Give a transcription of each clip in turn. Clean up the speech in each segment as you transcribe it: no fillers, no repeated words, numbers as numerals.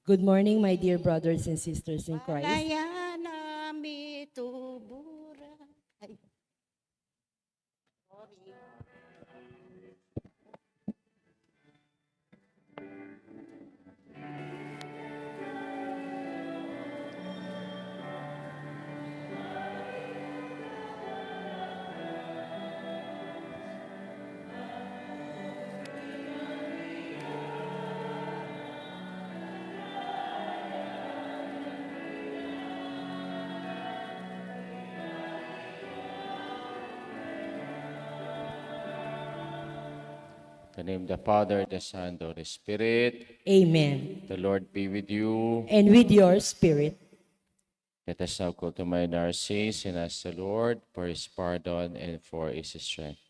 Good morning, my dear brothers and sisters in Christ. Malaya nami tubura. Ay, sorry. In the name of the Father, the Son, the Holy Spirit. Amen. The Lord be with you. And with your spirit. Let us now go to mind our sins and ask the Lord for His pardon and for His strength.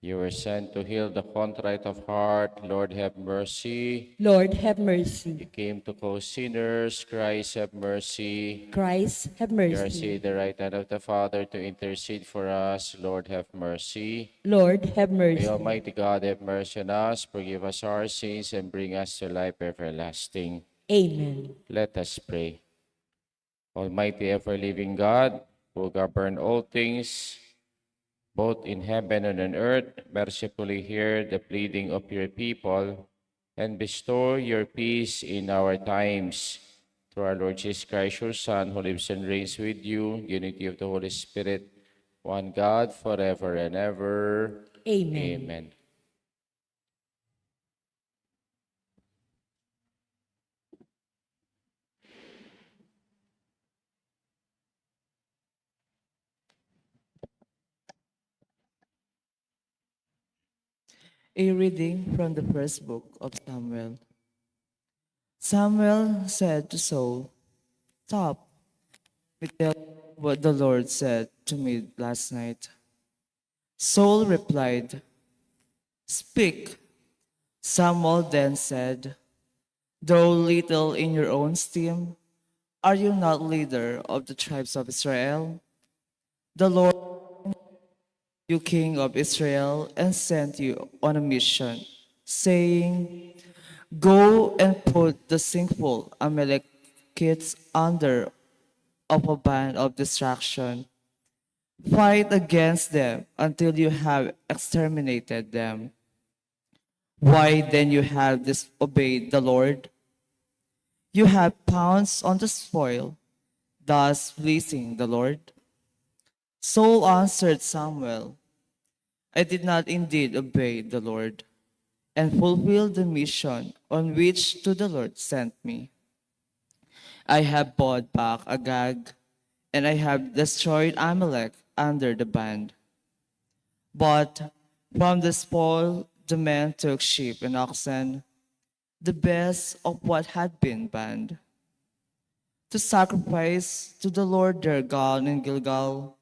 You were sent to heal the contrite of heart. Lord, have mercy. Lord, have You mercy. came to call sinners. Christ, have mercy. Christ, have You are mercy. seated at the right hand of the Father to intercede for us. Lord, have mercy. Lord, have May mercy. Almighty God have mercy on us, forgive us our sins, and bring us to life everlasting. Amen. Let us pray. Almighty ever-living God, who govern all things, both in heaven and on earth, mercifully hear the pleading of your people and bestow your peace in our times. Through our Lord Jesus Christ, your Son, who lives and reigns with you, unity of the Holy Spirit, one God, forever and ever. Amen. Amen. A reading from the first book of Samuel. Samuel said to Saul, "Stop, me tell you what the Lord said to me last night." Saul replied, "Speak." Samuel then said, "Though little in your own esteem, are you not leader of the tribes of Israel? The Lord, you king of Israel, and sent you on a mission, saying, 'Go and put the sinful Amalekites under of a band of destruction. Fight against them until you have exterminated them.' Why then you have disobeyed the Lord? You have pounced on the spoil, thus pleasing the Lord." Saul answered Samuel, "I did not indeed obey the Lord and fulfill the mission on which to the Lord sent me. I have bought back Agag, and I have destroyed Amalek under the band. But from the spoil the men took sheep and oxen, the best of what had been banned, to sacrifice to the Lord their God in Gilgal."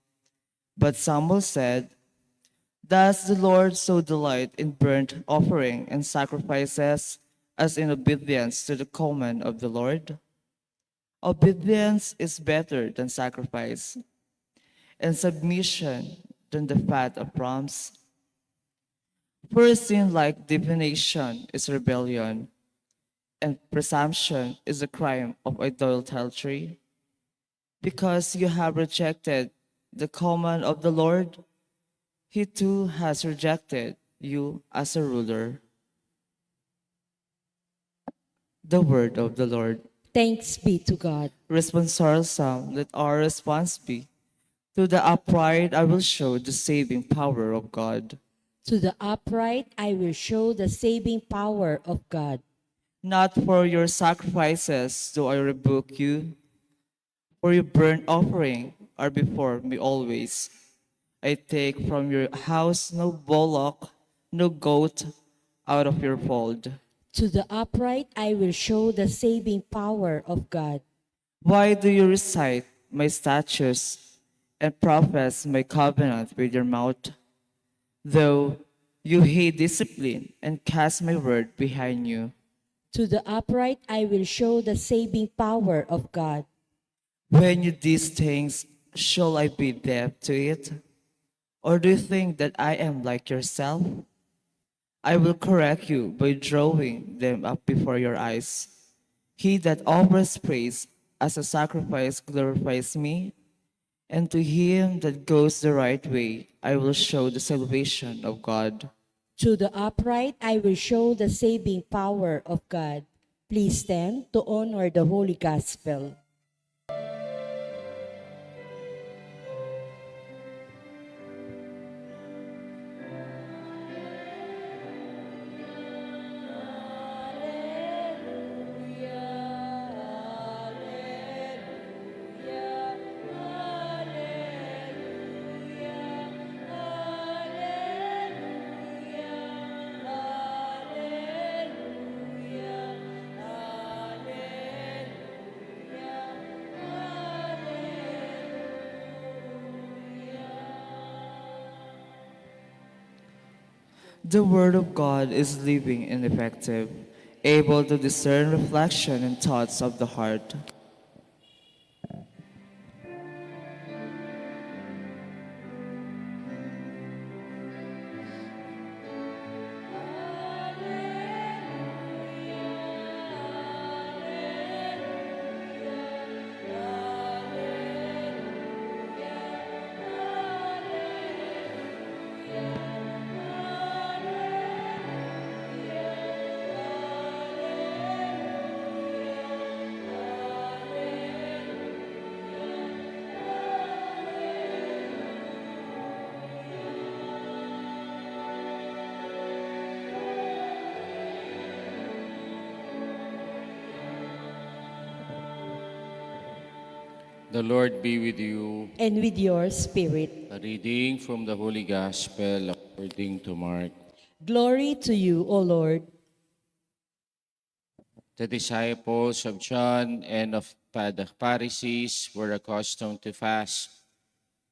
But Samuel said, "Does the Lord so delight in burnt offering and sacrifices as in obedience to the command of the Lord? Obedience is better than sacrifice, and submission than the fat of rams. For a sin like divination is rebellion, and presumption is a crime of idolatry. Because you have rejected the command of the Lord, He too has rejected you as a ruler." The word of the Lord. Thanks be to God. Responsorial Psalm, let our response be, "To the upright I will show the saving power of God." To the upright I will show the saving power of God. Not for your sacrifices do I rebuke you, for your burnt offering are before me always. I take from your house no bullock, no goat out of your fold. To the upright I will show the saving power of God. Why do you recite my statutes and profess my covenant with your mouth? Though you hate discipline and cast my word behind you. To the upright I will show the saving power of God. When you do these things, shall I be deaf to it? Or do you think that I am like yourself? I will correct you by drawing them up before your eyes. He that offers praise as a sacrifice glorifies me, and to him that goes the right way, I will show the salvation of God. To the upright, I will show the saving power of God. Please stand to honor the Holy Gospel. The Word of God is living and effective, able to discern reflection and thoughts of the heart. The Lord be with you. And with your spirit. A reading from the Holy Gospel according to Mark. Glory to you, O Lord. The disciples of John and of the Pharisees were accustomed to fast.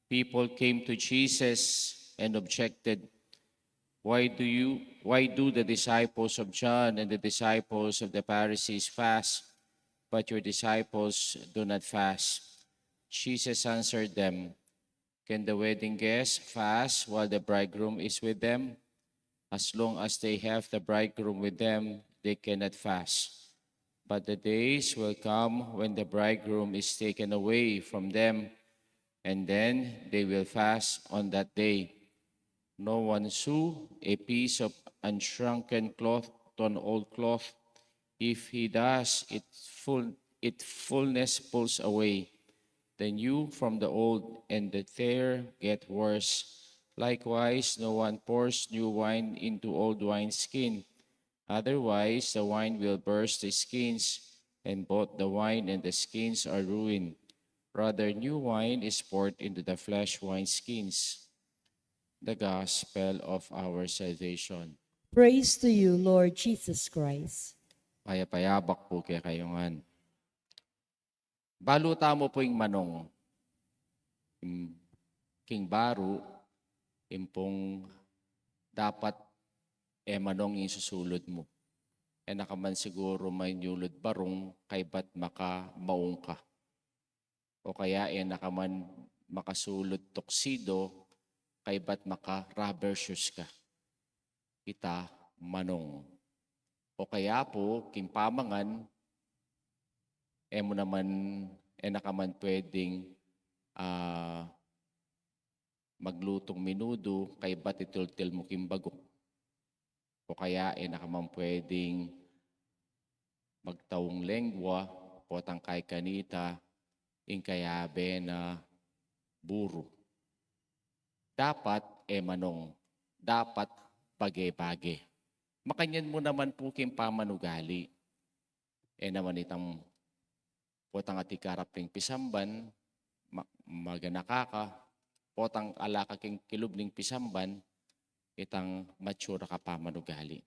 People came to Jesus and objected, why do the disciples of John and the disciples of the Pharisees fast, but your disciples do not fast? Jesus answered them, can the wedding guests fast while the bridegroom is with them? As long as they have the bridegroom with them, they cannot fast. But the days will come when the bridegroom is taken away from them, and then they will fast on that day. No one sew a piece of unshrunken cloth to an old cloth. If he does, its fullness pulls away the new from the old, and the tear get worse. Likewise, no one pours new wine into old wineskin. Otherwise, the wine will burst the skins, and both the wine and the skins are ruined. Rather, new wine is poured into the fresh wineskins. The gospel of our salvation. Praise to you, Lord Jesus Christ. Payapayabak po kay kayongan. Baluta mo po yung manong. King Baru, impong dapat manong yung susulod mo. Nakaman siguro may nyulod barong kay ba't maka maong ka. O kaya nakaman makasulod toksido kay ba't maka rubber shoes ka. Kita manong. O kaya po, kimpamangan, mo naman, nakaman pwedeng maglutong minudo, kay ba't itultil mo kimbagok. O kaya, nakaman pwedeng magtawong lengwa, potang kay kanita, kayabe na buro. Dapat, manong. Dapat, bage-bage. Makanyan mo naman po kimpamanugali. Naman itang potang atikarap king pisamban, maganakaka, potang alaka king kilubling pisamban, itang matsura ka pa manugali.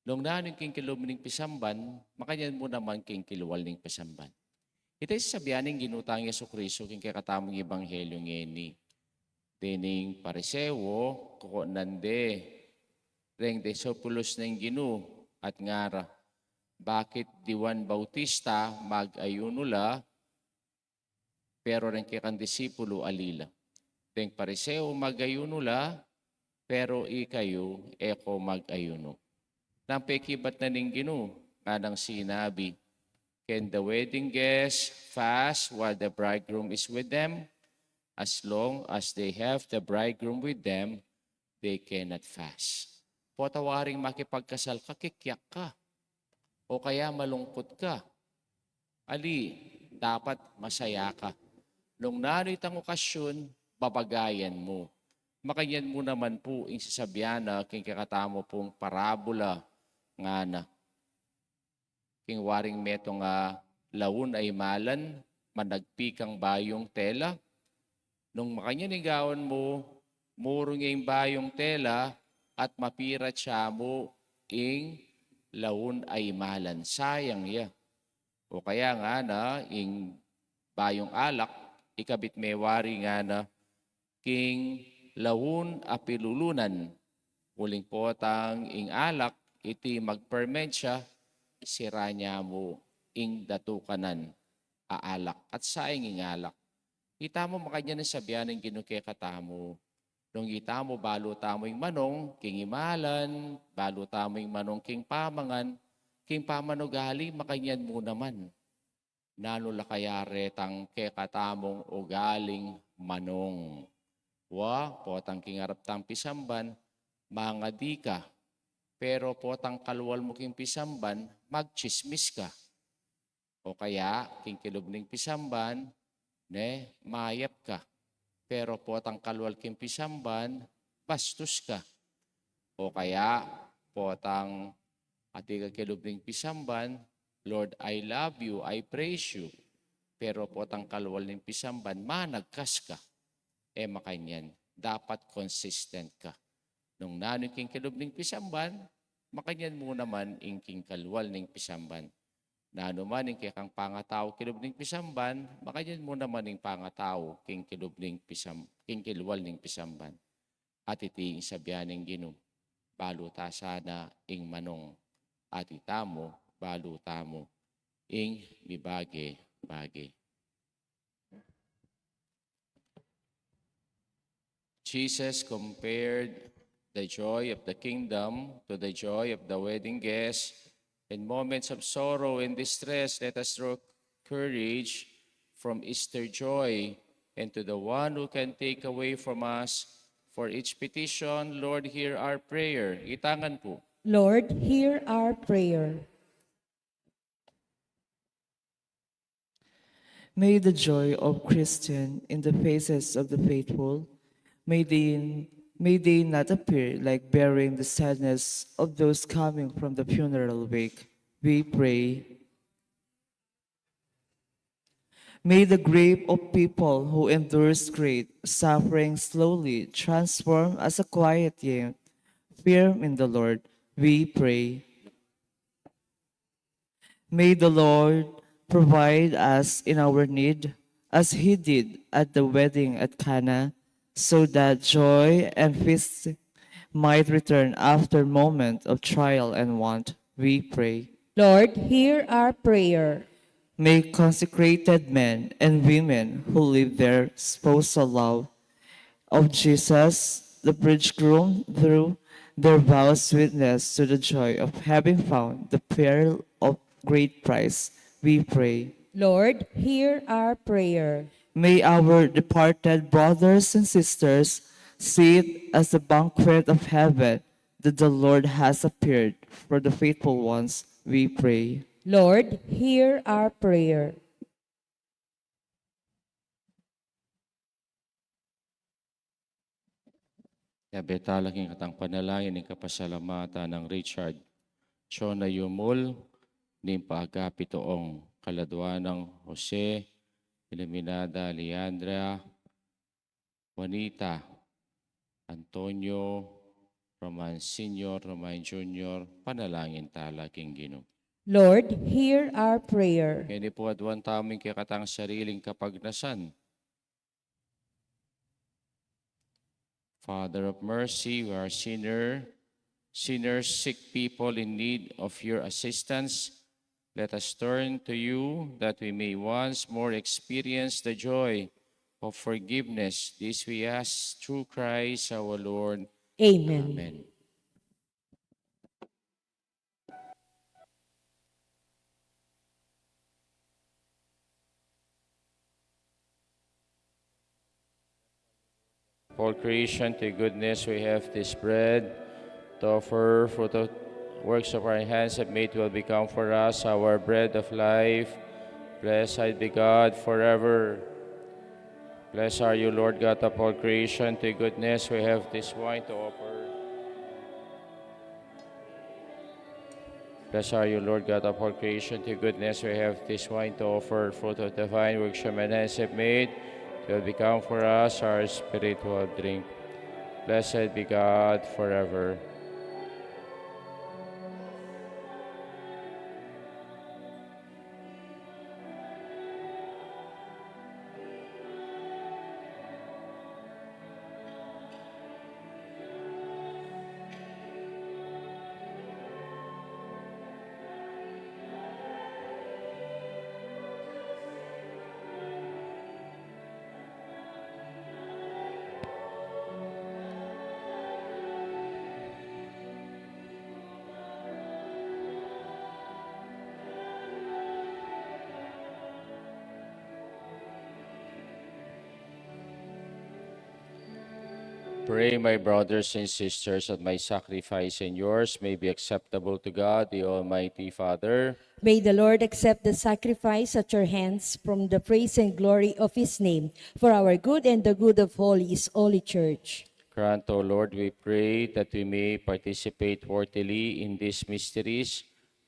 Nung nanin king kilubling pisamban, makanyan mo naman king kiluwal ning pisamban. Ito sabianing ginutang Yesu Kristo king kakatamong ebanghelyo ngeni. Dining parisewo, kuko nande, reng desopulos ng ginu at ngara. Bakit di Juan Bautista mag-ayunula, pero rin kikang disipulo alila. Reng pariseo mag-ayunula, pero ikayo eko mag-ayuno. Nang pekibat na ning ginu, kanang sinabi, Can the wedding guests fast while the bridegroom is with them? As long as they have the bridegroom with them, they cannot fast. Potawaring makipagkasal ka, kikyak ka. O kaya malungkot ka. Ali, dapat masaya ka. Nung naro't ang okasyon, babagayan mo. Makayan mo naman po yung sasabihan na king kakatamo pong parabola nga na. King waring meto nga lawon ay malan, managpikang bayong tela. Nung makanyanigawan mo, muro nga yung bayong tela at mapirat siya mo ing lawon ay malan. Sayang ya. O kaya nga na, ing bayong alak, ikabit may wari nga na, king lawon apilulunan. Muling potang ing alak, iti magperment siya, sira niya mo ing datukanan aalak at saing ing alak. Ita mo makanya na sabihan ng ginukekatamo. Nung ita mo balo tamo ing manong, king imalan, balo tamo ing manong king pamangan, king pamanugali, makanyan mo naman. Nanula kaya retang kekatamong ugaling manong. Wa, potang kingarap tang pisamban, mga di ka. Pero potang kalwal mo king pisamban, magchismis ka. O kaya, king kilubning pisamban, ne, mayap ka. Pero potang kalwal king pisamban, bastos ka. O kaya, potang ati ka kilubning pisamban, Lord, I love you, I praise you. Pero potang kalwal ng pisamban, managkas ka. Makanyan, dapat consistent ka. Nung nanoy king kilubning pisamban, makanyan mo naman ing king kalwal ng pisamban. Nano man ing kang pangataw kilubning pisamban, makanyan mo naman ing pangataw king kilubning king kilwal ng pisamban. At iti sabihan ng Ginoo, baluta sana ing manong at itamo, baluta mo ing mibage-bage. Jesus compared the joy of the kingdom to the joy of the wedding guests. In moments of sorrow and distress, let us draw courage from Easter joy and to the one who can take away from us. For each petition, Lord, hear our prayer. Itangan po. Lord, hear our prayer. May the joy of Christian in the faces of the faithful, may they not appear like bearing the sadness of those coming from the funeral wake. We pray. May the grief of people who endures great suffering slowly transform as a quiet youth, firm in the Lord. We pray. May the Lord provide us in our need, as He did at the wedding at Cana, so that joy and feast might return after moment of trial and want. We pray. Lord, hear our prayer. May consecrated men and women who live their spousal love of Jesus, the bridegroom, through their vows witness to the joy of having found the pearl of great price. We pray. Lord, hear our prayer. May our departed brothers and sisters see it as a banquet of heaven that the Lord has appeared for the faithful ones. We pray. Lord, hear our prayer. Yabetalaking katang panalangin ng kapasalamatan ng Richard Chona Yumul, ni paagapitoong kaladwa ng Jose, Iluminada, Leandra, Juanita, Antonio, Roman Sr., Roman Jr., panalangin talaking Ginoo. Lord, hear our prayer. Kaya po adwan taming kikatang sariling kapagnasan. Father of mercy, we are sinners, sick people in need of your assistance. Let us turn to you that we may once more experience the joy of forgiveness. This we ask through Christ our Lord. Amen. Amen. all creation, to your goodness we have this bread to offer, fruit of works of our hands have made will become for us our bread of life. Blessed be God forever. Blessed are you, Lord God of all creation, to your goodness we have this wine to offer. Blessed are you, Lord God of all creation, to your goodness we have this wine to offer, fruit of the vine which your hands have made, will become for us our spiritual drink. Blessed be God forever. Pray, my brothers and sisters, that my sacrifice and yours may be acceptable to God, the Almighty Father. May the Lord accept the sacrifice at your hands from the praise and glory of his name, for our good and the good of all his holy church. Grant, O Lord, we pray, that we may participate worthily in these mysteries,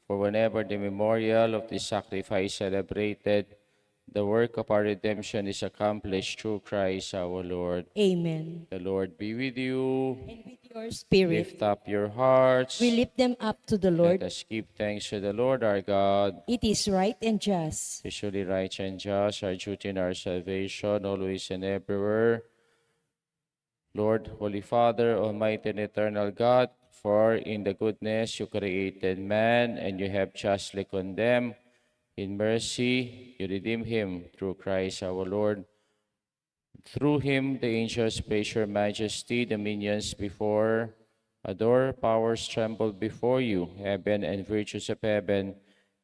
for whenever the memorial of this sacrifice celebrated, the work of our redemption is accomplished through Christ our Lord. Amen. The Lord be with you. And with your spirit, Lift up your hearts. we lift them up to the Let Lord. us give thanks to the Lord our God. It is right and just. Surely right and just, our duty and our salvation, always and everywhere. Lord, Holy Father, Almighty and eternal God, for in the goodness you created man, and you have justly condemned. In mercy, you redeem him through Christ our Lord. Through him, the angels praise your majesty, dominions before, adore, powers tremble before you, heaven and virtues of heaven,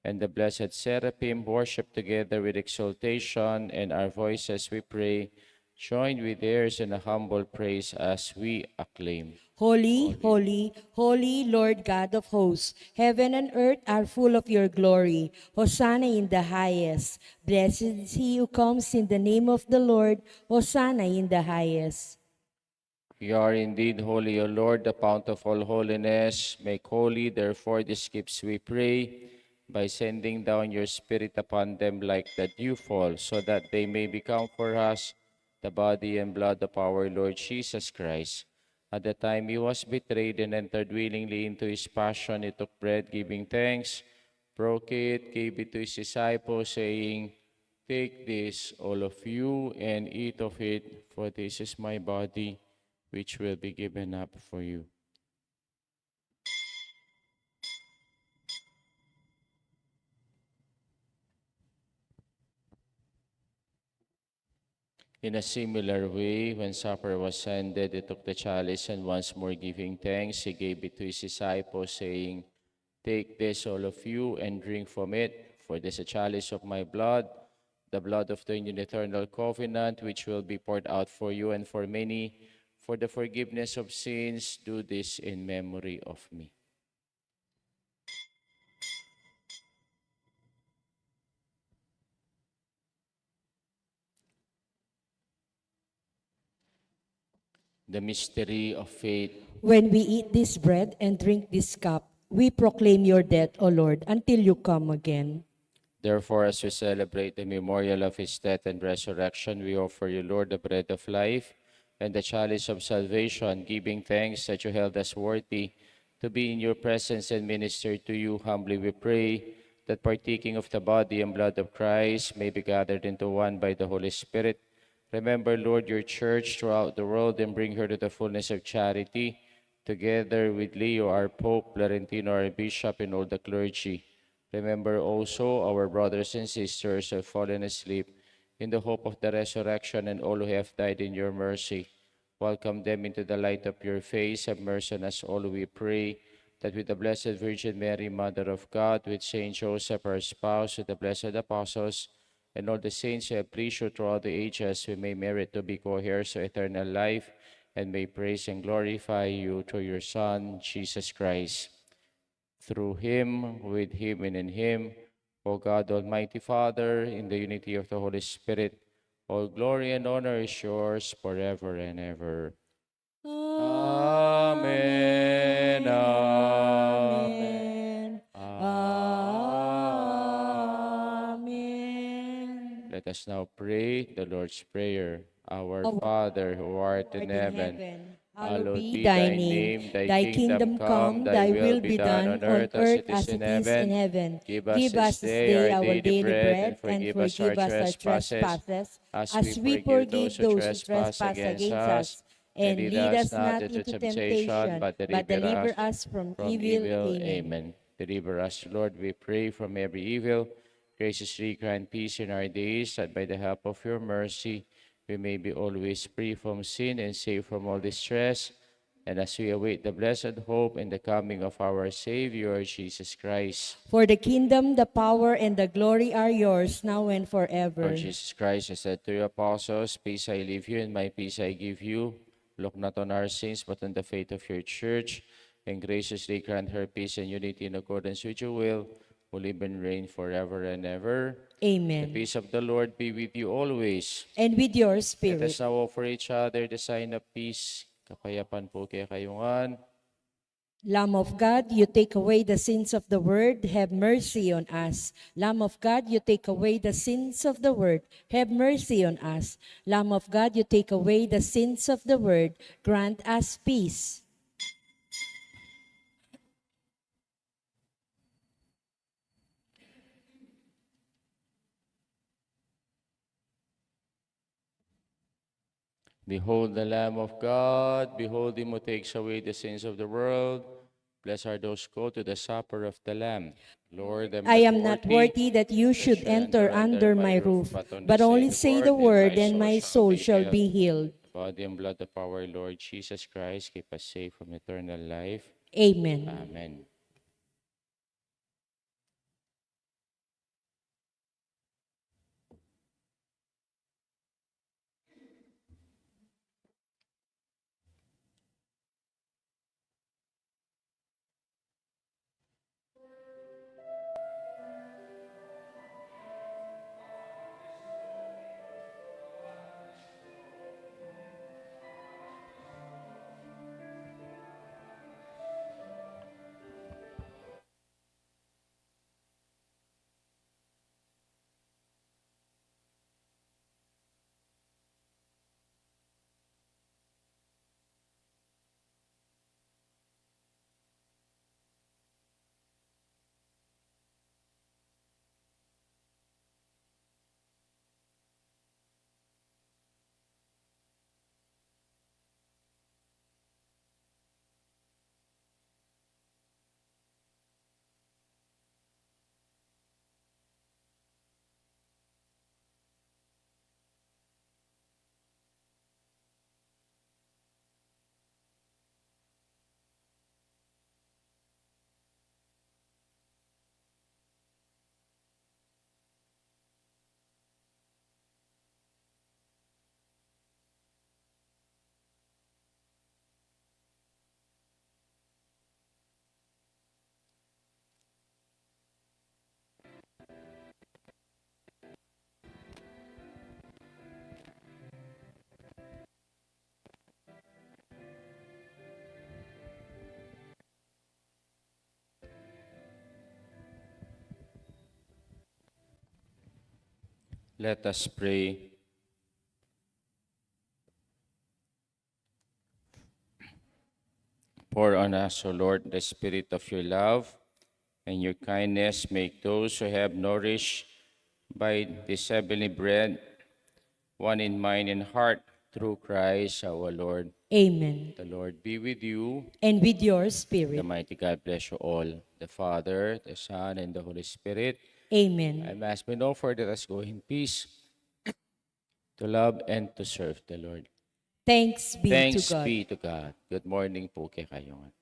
and the blessed seraphim worship together with exultation, and our voices, we pray, join with theirs in a humble praise as we acclaim. Holy, holy, holy Lord God of hosts, heaven and earth are full of your glory. Hosanna in the highest. Blessed is he who comes in the name of the Lord. Hosanna in the highest. You are indeed holy, O Lord, the fount of all holiness. Make holy, therefore, these gifts, we pray, by sending down your Spirit upon them like the dewfall, so that they may become for us the body and blood of our Lord Jesus Christ. At the time he was betrayed and entered willingly into his passion, he took bread, giving thanks, broke it, gave it to his disciples, saying, "Take this, all of you, and eat of it, for this is my body, which will be given up for you." In a similar way, when supper was ended, he took the chalice, and once more giving thanks, he gave it to his disciples, saying, "Take this, all of you, and drink from it, for this is a chalice of my blood, the blood of the new and eternal covenant, which will be poured out for you and for many, for the forgiveness of sins. Do this in memory of me." The mystery of faith. When we eat this bread and drink this cup, we proclaim your death, O Lord, until you come again. Therefore, as we celebrate the memorial of his death and resurrection, we offer you, Lord, the bread of life and the chalice of salvation, giving thanks that you held us worthy to be in your presence and minister to you. Humbly we pray that partaking of the body and blood of Christ may be gathered into one by the Holy Spirit. Remember, Lord, your church throughout the world, and bring her to the fullness of charity, together with Leo, our Pope, Laurentino, our Bishop, and all the clergy. Remember also our brothers and sisters who have fallen asleep in the hope of the resurrection, and all who have died in your mercy. Welcome them into the light of your face. Have mercy on us all, we pray, that with the Blessed Virgin Mary, Mother of God, with Saint Joseph, our spouse, with the blessed apostles, and all the saints who have preached you throughout the ages, we may merit to be co-heirs of eternal life, and may praise and glorify you through your Son, Jesus Christ. Through him, with him, and in him, O God, Almighty Father, in the unity of the Holy Spirit, all glory and honor is yours forever and ever. Amen. Amen. Amen. Let us now pray the Lord's Prayer. Our Our Father, who art in Art in heaven, heaven, hallowed hallowed be be thy thy name. name. Thy Thy kingdom kingdom come, come, thy thy will will be be done done on on earth as earth it is as in it is in heaven. heaven. Give us Give this us this day day our our daily daily bread, and bread, and forgive us our forgive us our trespasses, trespasses, as we as we forgive those forgive who those who trespass trespass against against us. us. And And lead lead us us not not into into temptation, temptation, but but deliver deliver us us from from evil. evil. Amen. Amen. Deliver us, Lord, we pray, from every evil. Graciously grant peace in our days, that by the help of your mercy we may be always free from sin and safe from all distress. And as we await the blessed hope and the coming of our Savior, Jesus Christ. For the kingdom, the power, and the glory are yours, now and Lord forever. Jesus Christ, I said to your apostles, peace I leave you and my peace I give you. Look not on our sins, but on the faith of your church, and graciously grant her peace and unity in accordance with your will, who live and reign forever and ever. The Amen. peace of the Lord be with you always. And with your Let spirit. us now offer each other the sign of peace. Kapayapaan po kaya kayungan. Lamb of God, you take away the sins of the world, have mercy on us. Lamb of God, you take away the sins of the world, have mercy on us. Lamb of God, you take away the sins of the world, grant us peace. Behold the Lamb of God. Behold him who takes away the sins of the world. Blessed are those who go to the supper of the Lamb. Lord, I'm I not am not worthy worthy that you that should you enter enter under under my my roof, roof, but only but say only the say the word, and my word, and soul my shall soul be shall healed. be healed. Body and blood of our Lord Jesus Christ, keep us safe from eternal life. Amen. Amen. Let us pray. Pour on us, O Lord, the spirit of your love and your kindness. Make those who have nourished by this heavenly bread one in mind and heart, through Christ our Lord. Amen. The Lord be with you. And with your The spirit. mighty God bless you all, the Father, the Son, and the Holy Spirit. Amen. I mass may know for, let us go in peace to love and to serve the Lord. Thanks be to Thanks God. be to God. Good morning po kay kayong.